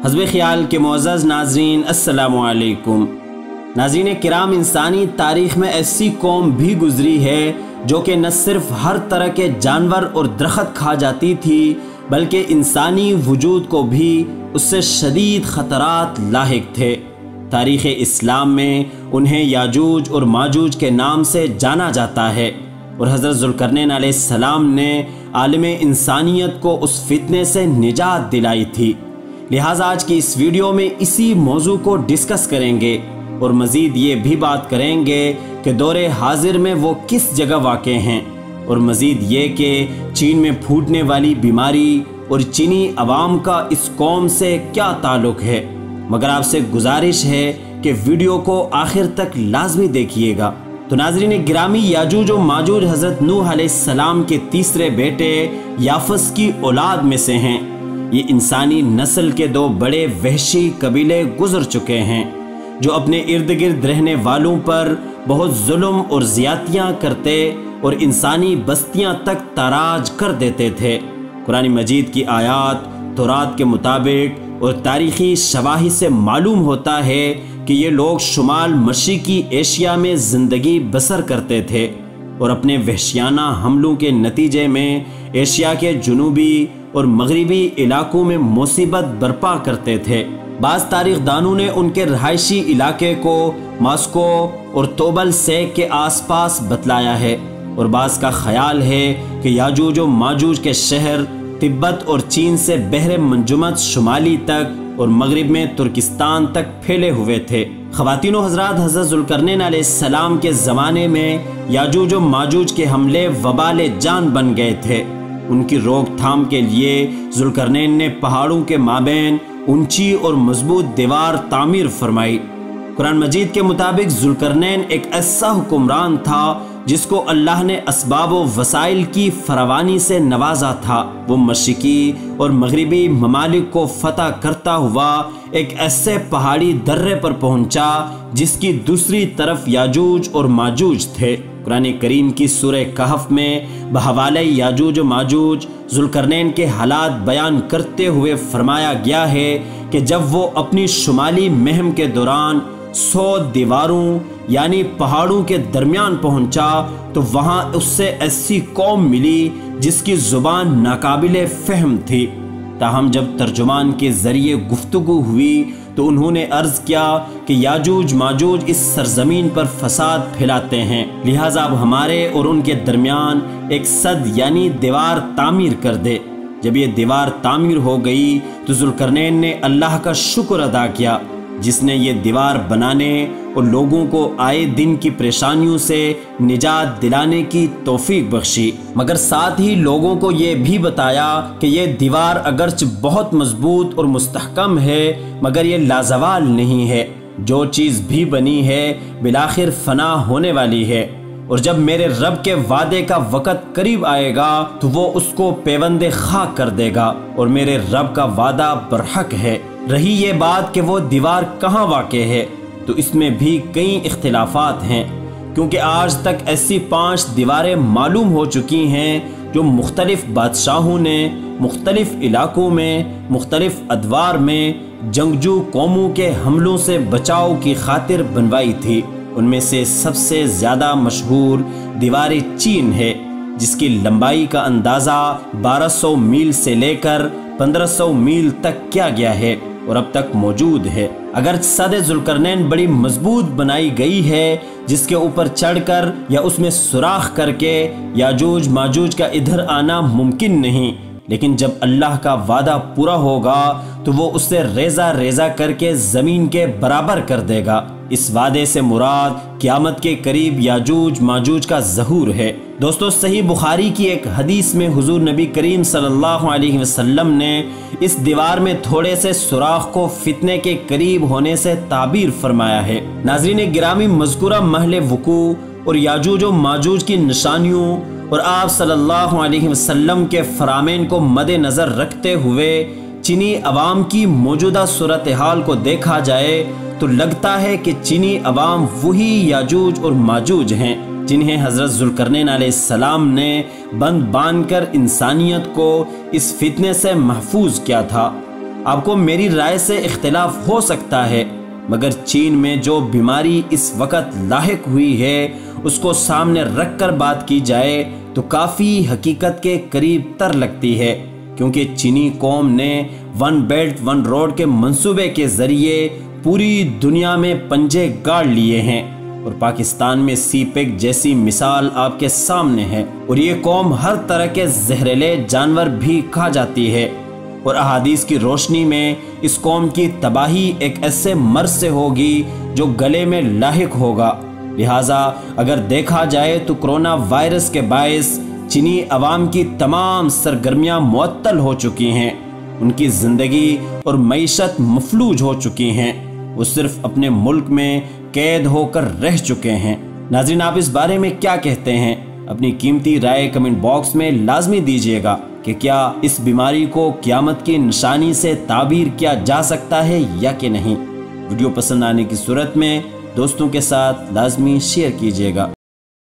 حسب خیال کے معزز ناظرین السلام علیکم۔ ناظرین کرام، انسانی تاریخ میں ایسی قوم بھی گزری ہے جو کہ نہ صرف ہر طرح کے جانور اور درخت کھا جاتی تھی بلکہ انسانی وجود کو بھی اس سے شدید خطرات لاحق تھے۔ تاریخ اسلام میں انہیں یاجوج اور ماجوج کے نام سے جانا جاتا ہے، اور حضرت ذوالقرنین علیہ السلام نے عالم انسانیت کو اس فتنے سے نجات دلائی تھی۔ لہٰذا آج کی اس ویڈیو میں اسی موضوع کو ڈسکس کریں گے اور مزید یہ بھی بات کریں گے کہ دور حاضر میں وہ کس جگہ واقع ہیں، اور مزید یہ کہ چین میں پھوٹنے والی بیماری اور چینی عوام کا اس قوم سے کیا تعلق ہے۔ مگر آپ سے گزارش ہے کہ ویڈیو کو آخر تک لازمی دیکھیے گا۔ تو ناظرین گرامی، یاجوج و ماجوج حضرت نوح علیہ السلام کے تیسرے بیٹے یافس کی اولاد میں سے ہیں۔ یہ انسانی نسل کے دو بڑے وحشی قبیلے گزر چکے ہیں جو اپنے ارد گرد رہنے والوں پر بہت ظلم اور زیادتیاں کرتے اور انسانی بستیاں تک تاراج کر دیتے تھے۔ قرآن مجید کی آیات تورات کے مطابق اور تاریخی شواہد سے معلوم ہوتا ہے کہ یہ لوگ شمال مشرقی ایشیا میں زندگی بسر کرتے تھے اور اپنے وحشیانہ حملوں کے نتیجے میں ایشیا کے جنوبی اور مغربی علاقوں میں مصیبت برپا کرتے تھے۔ بعض تاریخ دانوں نے ان کے رہائشی علاقے کو ماسکو اور توبل سیک کے آس پاس بتلایا ہے، اور بعض کا خیال ہے کہ یاجوج و ماجوج کے شہر تبت اور چین سے بحر منجمد شمالی تک اور مغرب میں ترکستان تک پھیلے ہوئے تھے۔ خواتین و حضرات، حضرت ذوالقرنین علیہ السلام کے زمانے میں یاجوج و ماجوج کے حملے وبال جان بن گئے تھے۔ ان کی روک تھام کے لیے ذوالقرنین نے پہاڑوں کے مابین اونچی اور مضبوط دیوار تعمیر فرمائی۔ قرآن مجید کے مطابق ذوالقرنین ایک ایسا حکمران تھا جس کو اللہ نے اسباب و وسائل کی فراوانی سے نوازا تھا۔ وہ مشرقی اور مغربی ممالک کو فتح کرتا ہوا ایک ایسے پہاڑی درے پر پہنچا جس کی دوسری طرف یاجوج اور ماجوج تھے۔ قرآن کریم کی سورہ کہف میں بحوالہ یاجوج و ماجوج ذوالقرنین کے حالات بیان کرتے ہوئے فرمایا گیا ہے کہ جب وہ اپنی شمالی مہم کے دوران 100 دیواروں یعنی پہاڑوں کے درمیان پہنچا تو وہاں اس سے ایسی قوم ملی جس کی زبان ناقابل فہم تھی۔ تاہم جب ترجمان کے ذریعے گفتگو ہوئی تو انہوں نے عرض کیا کہ یاجوج ماجوج اس سرزمین پر فساد پھیلاتے ہیں، لہٰذا اب ہمارے اور ان کے درمیان ایک سد یعنی دیوار تعمیر کر دے۔ جب یہ دیوار تعمیر ہو گئی تو ذوالقرنین نے اللہ کا شکر ادا کیا جس نے یہ دیوار بنانے اور لوگوں کو آئے دن کی پریشانیوں سے نجات دلانے کی توفیق بخشی، مگر ساتھ ہی لوگوں کو یہ بھی بتایا کہ یہ دیوار اگرچہ بہت مضبوط اور مستحکم ہے مگر یہ لازوال نہیں ہے، جو چیز بھی بنی ہے بالآخر فنا ہونے والی ہے، اور جب میرے رب کے وعدے کا وقت قریب آئے گا تو وہ اس کو پیوند خاک کر دے گا، اور میرے رب کا وعدہ برحق ہے۔ رہی یہ بات کہ وہ دیوار کہاں واقع ہے تو اس میں بھی کئی اختلافات ہیں، کیونکہ آج تک ایسی 5 دیواریں معلوم ہو چکی ہیں جو مختلف بادشاہوں نے مختلف علاقوں میں مختلف ادوار میں جنگجو قوموں کے حملوں سے بچاؤ کی خاطر بنوائی تھی۔ ان میں سے سب سے زیادہ مشہور دیوار چین ہے جس کی لمبائی کا اندازہ 1200 میل سے لے کر 1500 میل تک کیا گیا ہے اور اب تک موجود ہے۔ اگر سد ذوالقرنین بڑی مضبوط بنائی گئی ہے جس کے اوپر چڑھ کر یا اس میں سوراخ کر کے یاجوج ماجوج کا ادھر آنا ممکن نہیں، لیکن جب اللہ کا وعدہ پورا ہوگا تو وہ اسے ریزہ ریزہ کر کے زمین کے برابر کر دے گا۔ اس وعدے سے مراد قیامت کے قریب یاجوج ماجوج کا ظہور ہے۔ دوستو، صحیح بخاری کی ایک حدیث میں حضور نبی کریم صلی اللہ علیہ وسلم نے اس دیوار میں تھوڑے سے سوراخ کو فتنے کے قریب ہونے سے تعبیر فرمایا ہے۔ ناظرین گرامی، مذکورہ محل وقوع اور یاجوج و ماجوج کی نشانیوں اور آپ صلی اللہ علیہ وسلم کے فرامین کو مد نظر رکھتے ہوئے چینی عوام کی موجودہ صورتحال کو دیکھا جائے تو لگتا ہے کہ چینی عوام وہی یاجوج اور ماجوج ہیں جنہیں حضرت ذوالقرنین علیہ السلام نے بند باندھ کر انسانیت کو اس فتنے سے محفوظ کیا تھا۔ آپ کو میری رائے سے اختلاف ہو سکتا ہے، مگر چین میں جو بیماری اس وقت لاحق ہوئی ہے اس کو سامنے رکھ کر بات کی جائے تو کافی حقیقت کے قریب تر لگتی ہے، کیونکہ چینی قوم نے ون بیلٹ ون روڈ کے منصوبے کے ذریعے پوری دنیا میں پنجے گاڑ لیے ہیں، اور پاکستان میں سی پیک جیسی مثال آپ کے سامنے ہے، اور یہ قوم ہر طرح کے زہریلے جانور بھی کھا جاتی ہے، اور احادیث کی روشنی میں اس قوم کی تباہی ایک ایسے مرض سے ہوگی جو گلے میں لاحق ہوگا۔ لہٰذا اگر دیکھا جائے تو کرونا وائرس کے باعث چینی عوام کی تمام سرگرمیاں معطل ہو چکی ہیں، ان کی زندگی اور معیشت مفلوج ہو چکی ہیں، وہ صرف اپنے ملک میں قید ہو کر رہ چکے ہیں۔ ناظرین، آپ اس بارے میں کیا کہتے ہیں؟ اپنی قیمتی رائے کمنٹ باکس میں لازمی دیجیے گا کہ کیا اس بیماری کو قیامت کی نشانی سے تعبیر کیا جا سکتا ہے یا کہ نہیں۔ ویڈیو پسند آنے کی صورت میں دوستوں کے ساتھ لازمی شیئر کیجیے گا۔